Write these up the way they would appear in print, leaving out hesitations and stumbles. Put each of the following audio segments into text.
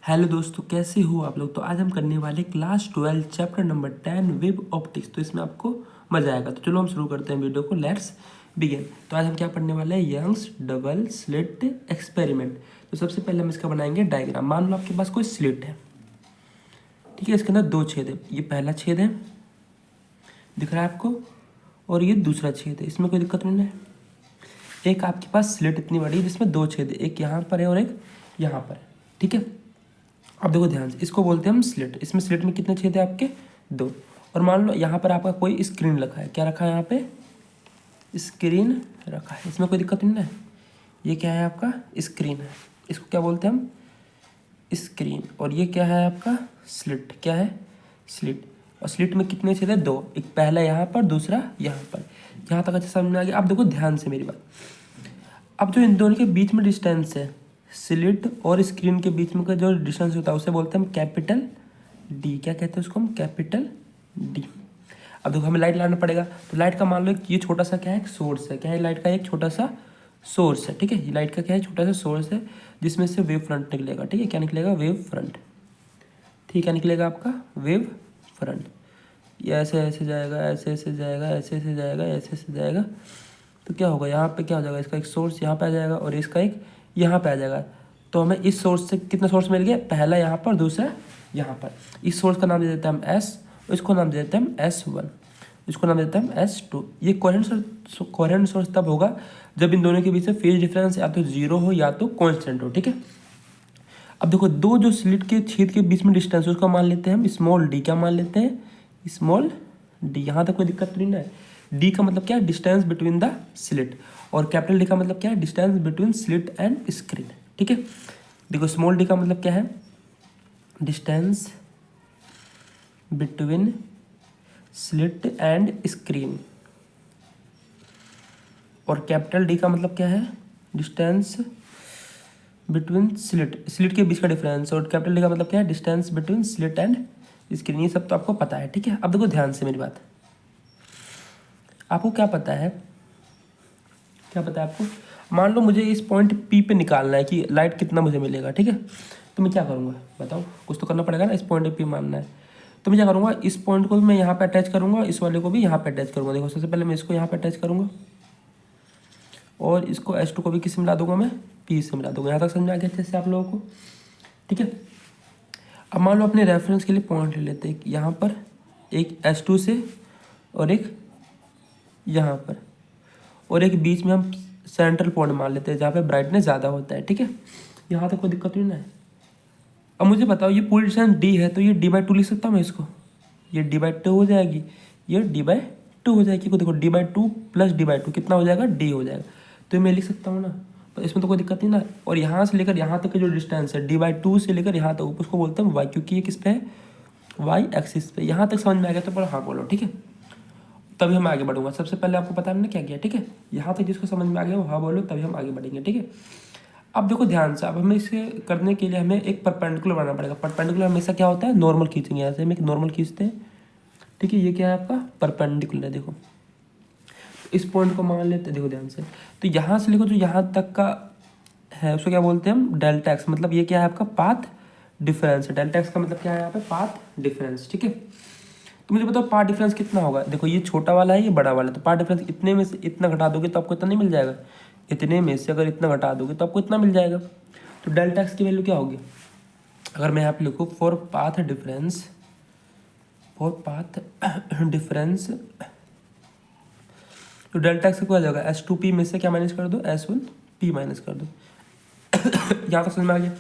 Hello दोस्तों, कैसे हो आप लोग। तो आज हम करने वाले class 12 chapter number 10 web optics. तो इसमें आपको मजा आएगा। तो चलो हम शुरू करते हैं वीडियो को। Let's begin. तो आज हम क्या पढ़ने वाले हैं, यंग्स डबल स्लिट एक्सपेरिमेंट। तो सबसे पहले हम इसका बनाएंगे डायग्राम। मान लो आपके पास कोई स्लिट है, ठीक है। इसके अंदर दो छेद है। ये पहला छेद है, दिख रहा है आपको, और ये दूसरा छेद है। इसमें कोई दिक्कत नहीं है। एक आपके पास स्लिट इतनी बड़ी है जिसमें दो छेद है, एक यहाँ पर है और एक यहाँ पर है, ठीक है। अब देखो ध्यान से, इसको बोलते हैं हम स्लिट। इसमें स्लिट में कितने छेद है आपके, दो। और मान लो यहाँ पर आपका कोई स्क्रीन रखा है। क्या रखा है यहाँ पे, स्क्रीन रखा है। इसमें कोई दिक्कत नहीं है। ये क्या है आपका, स्क्रीन है। इसको क्या बोलते हैं हम, स्क्रीन। और ये क्या है आपका, स्लिट। क्या है, स्लिट। और स्लिट में कितने छेद है, दो। एक पहला यहाँ पर, दूसरा यहाँ पर। यहाँ तक अच्छा समझ में आ गया। अब देखो ध्यान से मेरी बात। अब जो इन दोनों के बीच में डिस्टेंस है, स्लिट और स्क्रीन के बीच में का जो डिस्टेंस होता है उसे बोलते हैं हम कैपिटल डी। क्या कहते हैं उसको हम, कैपिटल डी। अब देखो हमें लाइट लाना पड़ेगा। तो लाइट का मान लो ये छोटा सा क्या है, एक सोर्स है। क्या है, लाइट का एक छोटा सा सोर्स है, ठीक है। ये लाइट का क्या है, छोटा सा सोर्स है जिसमें से वेव फ्रंट निकलेगा, ठीक है। क्या निकलेगा, वेव फ्रंट। ठीक है, निकलेगा आपका वेव फ्रंट। ये ऐसे ऐसे जाएगा, ऐसे ऐसे जाएगा, ऐसे ऐसे जाएगा, ऐसे ऐसे जाएगा। तो क्या होगा, यहाँ पे क्या हो जाएगा, इसका एक सोर्स यहाँ पे आ जाएगा और इसका एक यहाँ पे आ जाएगा। तो हमें इस सोर्स से कितने सोर्स मिल गए, पहला यहाँ पर, दूसरा यहाँ पर। इस सोर्स का नाम दे देते हैं हम एस, इसको नाम दे देते हैं हम S1, इसको नाम देते हैं हम S2। ये कोहेरेंट सोर्स तब होगा जब इन दोनों के बीच में फेज डिफरेंस या तो जीरो हो या तो कॉन्स्टेंट हो, ठीक है। अब देखो दो जो स्लिट के छेद के बीच में डिस्टेंस उसका मान लेते हैं हम स्मॉल डी। क्या मान लेते हैं, स्मॉल डी। यहाँ तक कोई दिक्कत नहीं है। डी का मतलब क्या है, डिस्टेंस बिटवीन द स्लिट। और कैपिटल डी का मतलब क्या है, distance between slit and screen, ठीक है। देखो स्मॉल डी का मतलब क्या है, distance between slit and screen. और कैपिटल डी का मतलब क्या है, डिस्टेंस बिटवीन स्लिट के बीच का डिफरेंस। और कैपिटल डी का मतलब क्या है, distance between slit and screen. ये सब तो आपको पता है, ठीक है। अब देखो ध्यान से मेरी बात। आपको क्या पता है, क्या पता है आपको, मान लो मुझे इस पॉइंट पी पे निकालना है कि लाइट कितना मुझे मिलेगा, ठीक है। तो मैं क्या करूँगा बताओ, कुछ तो करना पड़ेगा ना। इस पॉइंट पे मानना है तो मैं क्या करूँगा, इस पॉइंट को भी मैं यहाँ पे अटैच करूँगा, इस वाले को भी यहाँ पे अटैच करूँगा। देखो सबसे पहले मैं इसको यहाँ पे अटैच करूँगा और इसको S2 को भी किससे मिला दूंगा, मैं P से मिला दूंगा। यहाँ तक समझ में आ गया अच्छे से आप लोगों को, ठीक है। अब मान लो अपने रेफरेंस के लिए पॉइंट ले लेते हैं, यहाँ पर एक S2 से और एक यहाँ पर, और एक बीच में हम सेंट्रल पॉइंट मान लेते हैं जहाँ पे ब्राइटनेस ज़्यादा होता है, ठीक है। यहाँ तक कोई दिक्कत नहीं है। अब मुझे बताओ ये पूरी डिस्टेंस D है तो ये D/2 लिख सकता हूँ मैं इसको। ये D/2 हो जाएगी, ये D/2 हो जाएगी। देखो D/2 प्लस D/2 कितना हो जाएगा, D हो जाएगा। तो मैं लिख सकता हूँ ना, तो इसमें तो कोई दिक्कत नहीं ना। और यहाँ से लेकर यहाँ तक की जो डिस्टेंस है D/2 से लेकर यहाँ तक, उसको बोलते हैं y, क्योंकि ये किस पे है, y एक्सिस पे। यहाँ तक समझ में आ गया तो पर हाँ बोलो, ठीक है। तभी हम आगे बढ़ूंगा। सबसे पहले आपको पता है हमने क्या किया, ठीक है। यहाँ तक जिसको समझ में आ गया वो हाँ बोलो, तभी हम आगे बढ़ेंगे, ठीक है। अब देखो ध्यान से, अब हमें इसे करने के लिए हमें एक परपेंडिकुलर बनाना पड़ेगा। परपेंडिकुलर हमेशा क्या होता है, नॉर्मल खींचेंगे। यहाँ से हम एक नॉर्मल खींचते हैं, ठीक है। ये क्या है आपका परपेंडिकुलर है। देखो इस पॉइंट को मान लेते हैं, देखो ध्यान से। तो यहाँ से लेकर जो यहाँ तक का है उसको क्या बोलते हैं हम, डेल्टा एक्स। मतलब ये क्या है आपका, पाथ डिफरेंस है। डेल्टा एक्स का मतलब क्या है यहाँ पे, पाथ डिफरेंस, ठीक है। तो मुझे बताओ पाथ डिफरेंस कितना होगा। देखो ये छोटा वाला है, ये बड़ा वाला है। तो पाथ डिफरेंस इतने में से इतना घटा दोगे तो आपको इतना नहीं मिल जाएगा। इतने में से अगर इतना घटा दोगे तो आपको इतना मिल जाएगा। तो डेल्टा एक्स की वैल्यू क्या होगी, अगर मैं यहाँ पे लिखूँ for path difference, for path difference, तो डेल्टा एक्स क्या हो जाएगा, S2P में से क्या माइनस कर दो, S1P माइनस कर दो। यहाँ तक समझ में आ गया।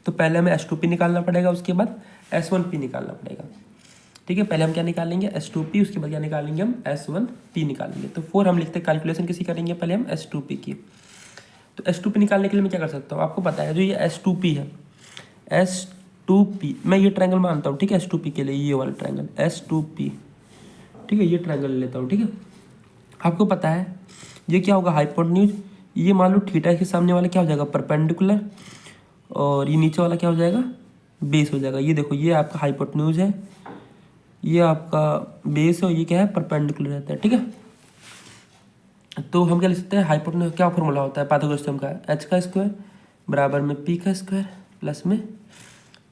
तो पहले हमें S2P निकालना पड़ेगा, उसके बाद S1P निकालना पड़ेगा, ठीक है। पहले हम क्या निकालेंगे, S2P, उसके बाद क्या निकालेंगे हम, S1P निकालेंगे। तो 4 हम लिखते हैं, कैलकुलेशन किसी करेंगे पहले हम S2P की। तो S2P निकालने के लिए मैं क्या कर सकता हूँ, आपको पता है जो ये S2P है, S2P मैं ये ट्रायंगल मानता हूँ, ठीक है। S2P के लिए ये वाला ट्रायंगल S2P, ठीक है। ये ट्रायंगल लेता हूँ, ठीक है। आपको पता है ये क्या होगा, हाइपोटेन्यूज। ये मान लो थीटा के सामने वाला क्या हो जाएगा, परपेंडिकुलर। और ये नीचे वाला क्या हो जाएगा, बेस हो जाएगा। ये देखो ये आपका हाइपोटेन्यूज है, ये आपका बेस है, और ये क्या है, परपेंडिकुलर रहता है, ठीक है। तो हम क्या लिख सकते हैं, हाइपोटेन्यूज क्या फॉर्मूला होता है पाइथागोरस थ्योरम का, h² बराबर में p² प्लस में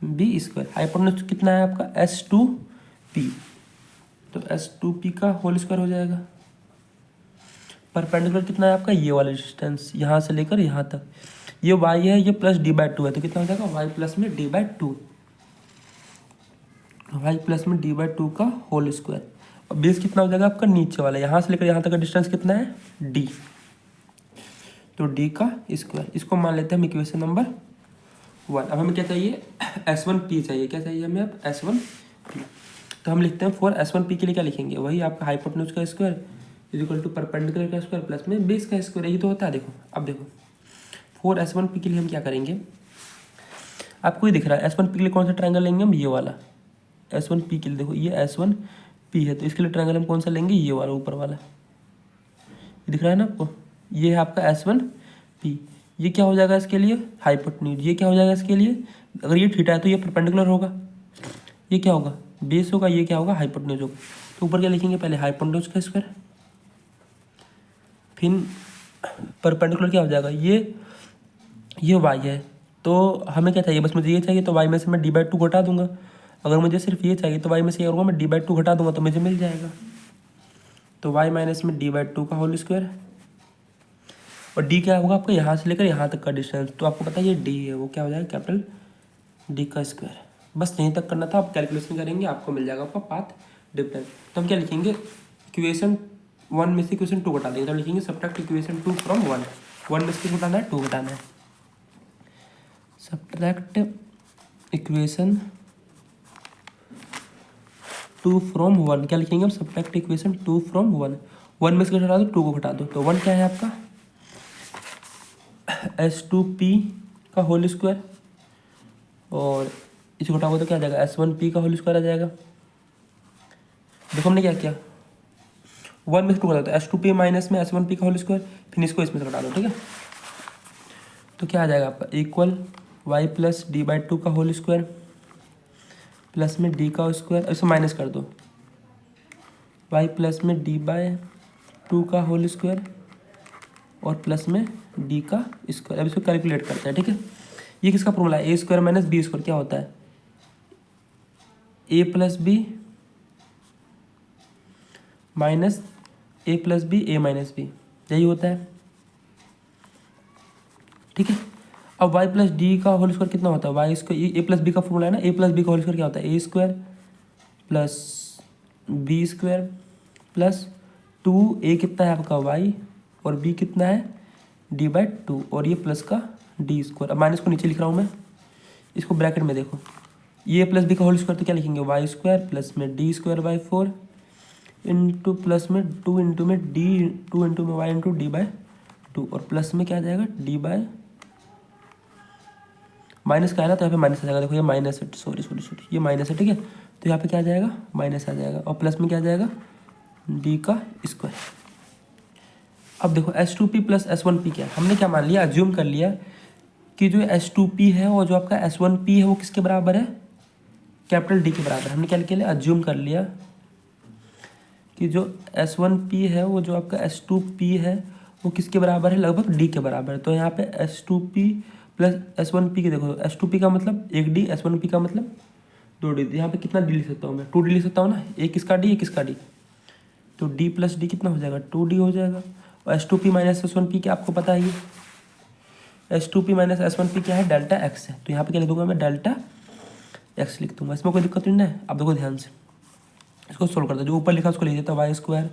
बी स्क्वायर। हाइपोटेन्यूज कितना है आपका S2P, तो S2P का होल स्क्वायर हो जाएगा। परपेंडिकुलर कितना है आपका ये वाला डिस्टेंस यहाँ से लेकर यहाँ तक, ये y है, ये प्लस d/2 है, तो कितना हो जाएगा y प्लस में d/2, y प्लस में d/2 का होल स्क्वायर। और बेस कितना हो जाएगा आपका नीचे वाला, यहाँ से लेकर यहाँ तक का डिस्टेंस कितना है d, तो d का स्क्वायर। इसको मान लेते हैं हम इक्वेशन नंबर 1। अब हमें क्या चाहिए S1P चाहिए, क्या चाहिए हमें अब S1P। तो हम लिखते हैं फॉर S1P के लिए क्या लिखेंगे, वही आपका हाइपोटेन्यूज का square is equal to perpendicular का स्क्वायर प्लस में बेस का स्क्वायर, यही तो होता है। देखो अब देखो फॉर S1P के लिए हम क्या करेंगे, आपको ये दिख रहा है S1P के लिए कौन सा ट्रायंगल लेंगे हम, ये वाला। S1P के लिए देखो ये S1P है, तो इसके लिए ट्रायंगल हम कौन सा लेंगे, ये वाला ऊपर वाला, ये दिख रहा है ना आपको, ये है आपका S1P। ये क्या हो जाएगा इसके लिए हाइपोटेन्यूज, ये क्या हो जाएगा इसके लिए, अगर ये थीटा है तो ये परपेंडिकुलर होगा, ये क्या होगा बेस होगा, ये क्या होगा हाइपोटेन्यूज होगा। तो ऊपर क्या लिखेंगे पहले हाइपोटेन्यूज का स्क्वायर, फिर परपेंडिकुलर क्या हो जाएगा ये y है, तो हमें क्या चाहिए, बस मुझे ये चाहिए, तो y में से मैं d/2 घटा दूंगा। अगर मुझे सिर्फ ये चाहिए तो y में से ये करूँगा मैं d/2 घटा दूंगा, तो मुझे मिल जाएगा। तो y माइनस में d/2 का होल स्क्वायर, और d क्या होगा आपको यहाँ से लेकर यहाँ तक का डिस्टेंस, तो आपको पता है ये d है, वो क्या हो जाएगा कैपिटल D का स्क्वायर। बस यहीं तक करना था, आप कैलकुलेशन करेंगे आपको मिल जाएगा आपका पाथ डिफरेंस। तो हम क्या लिखेंगे, इक्वेशन 1 में से इक्वेशन 2 घटा देंगे, तो लिखेंगे सब्ट्रैक्ट इक्वेशन 2 फ्रॉम 1 में से घटाना है 2 घटाना है, सब्ट्रैक्ट इक्वेशन 2 फ्रॉम 1, क्या लिखेंगे हम सब्ट्रैक्ट इक्वेशन 2 फ्रॉम 1 में से घटा दो 2 को घटा दो, तो 1 क्या है आपका S2P का होल स्क्वायर, और इसे घटाओगे तो क्या आ जाएगा S1P का होल स्क्वायर आ जाएगा। देखो हमने क्या किया 1 में से 2 घटा दो, S2P माइनस में S1P का होल स्क्वायर, फिर इसको इसमें से घटा दो, ठीक है। तो क्या आ जाएगा आपका इक्वल y प्लस d/2 का होल स्क्वायर प्लस में d का स्क्वायर, इसे माइनस कर दो, y प्लस में d/2 का होल स्क्वायर और प्लस में d का स्क्वायर। अब इसको कैलकुलेट करते हैं, ठीक है। ये किसका फॉर्मूला है, a square minus B square क्या होता है a plus B minus a plus B a minus B, यही होता है, ठीक है। अब y प्लस डी का होल स्क्वायर कितना होता है, Y square A plus B का फॉर्मूला है ना, a प्लस बी का होल स्क्वायर क्या होता है a square plus B square plus 2a कितना है आपका y और b कितना है d/2 और ये प्लस का d स्क्वायर। अब माइनस को नीचे लिख रहा हूँ मैं, इसको ब्रैकेट में देखो, ये प्लस बी का होल स्क्वायर तो क्या लिखेंगे y स्क्वायर प्लस में d square by 4 into plus में 2 इंटू में d 2 इंटू में y इंटू d/2 और प्लस में क्या आ जाएगा d/ माइनस का है ना, तो यहाँ पे माइनस आ जाएगा। देखो ये माइनस है, सॉरी ये माइनस है, ठीक है। तो यहाँ पे क्या आ जाएगा माइनस आ जाएगा और प्लस में क्या आ जाएगा d का स्क्वायर। अब देखो S2P प्लस S1P क्या है, हमने क्या मान लिया, अज्यूम कर लिया कि जो S2P है और जो आपका S1P है वो किसके बराबर है कैपिटल D के बराबर। हमने क्या लिया अज्यूम कर लिया कि जो S1P है वो जो आपका S2P है वो किसके बराबर है, लगभग D के बराबर है। तो यहाँ पे S2P प्लस S1P के देखो, S2P का मतलब 1D, S1P का मतलब 2D। यहाँ पे कितना D लिख सकता हूँ मैं, 2D लिख सकता हूँ ना, एक इसका D एक इसका D, तो D प्लस D कितना हो जाएगा 2D हो जाएगा। और S2P माइनस S1P क्या आपको पता है, ये S2P माइनस S1P क्या है डेल्टा X है, तो यहाँ पे क्या लिख दूंगा मैं डेल्टा X लिख दूंगा, इसमें कोई दिक्कत नहीं है। अब देखो ध्यान से इसको सोल्व करते हैं, जो ऊपर लिखा उसको लिख देता है y square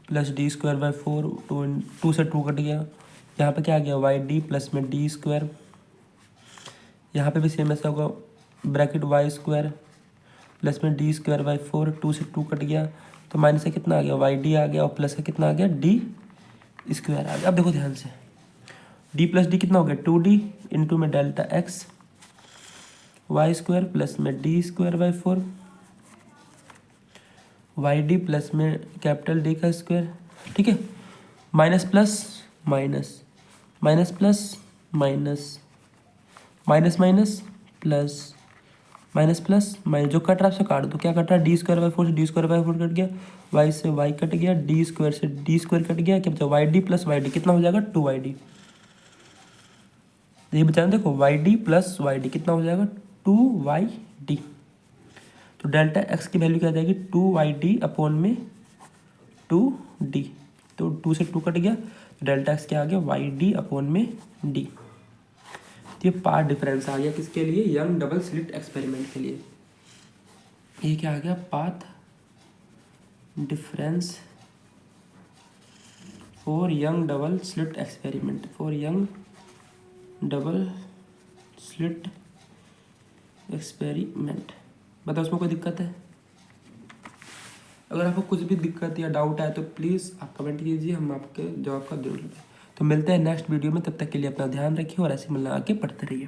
plus d square by 4, 2 से 2 कट गया, यहाँ पे क्या आ गया y d प्लस में d स्क्वायर, यहाँ पे भी सेम ऐसा होगा ब्रैकेट y स्क्वायर प्लस में d स्क्वायर बाई 4, 2 से 2 कट गया, तो माइनस से कितना आ गया y d आ गया और प्लस से कितना आ गया d स्क्वायर आ गया। अब देखो ध्यान से d प्लस d कितना हो गया 2d इंटू में delta x y square plus में d square by 4 y d plus में कैपिटल D का स्क्वायर, ठीक है। Minus plus minus, minus plus minus, minus minus plus, minus plus minus, जो कट रहा है उससे काट दो, क्या कट रहा है d स्क्वायर बाई 4 से d स्क्वायर बाई 4 कट गया, y से y कट गया, d स्क्वायर से d स्क्वायर कट गया, क्या बचा y d plus y d कितना हो जाएगा 2y d। ये बचाना, देखो Y D plus Y D कितना हो जाएगा 2YD। तो डेल्टा एक्स की वैल्यू क्या आ जाएगी 2YD अपॉन में 2D। तो 2 से 2 कट गया, तो डेल्टा एक्स क्या आ गया YD अपॉन में D। तो ये पाथ डिफरेंस आ गया किसके लिए, यंग डबल स्लिट एक्सपेरिमेंट के लिए। ये क्या आ गया, path difference for young double slit experiment, for young double slit experiment. बताओ उसमें कोई दिक्कत है? अगर आपको कुछ भी दिक्कत या डाउट है तो प्लीज़ आप कमेंट कीजिए, हम आपके जवाब का जरूर लेंगे। तो मिलते हैं नेक्स्ट वीडियो में, तब तक के लिए अपना ध्यान रखिए और ऐसे मिलना आके पढ़ते रहिए।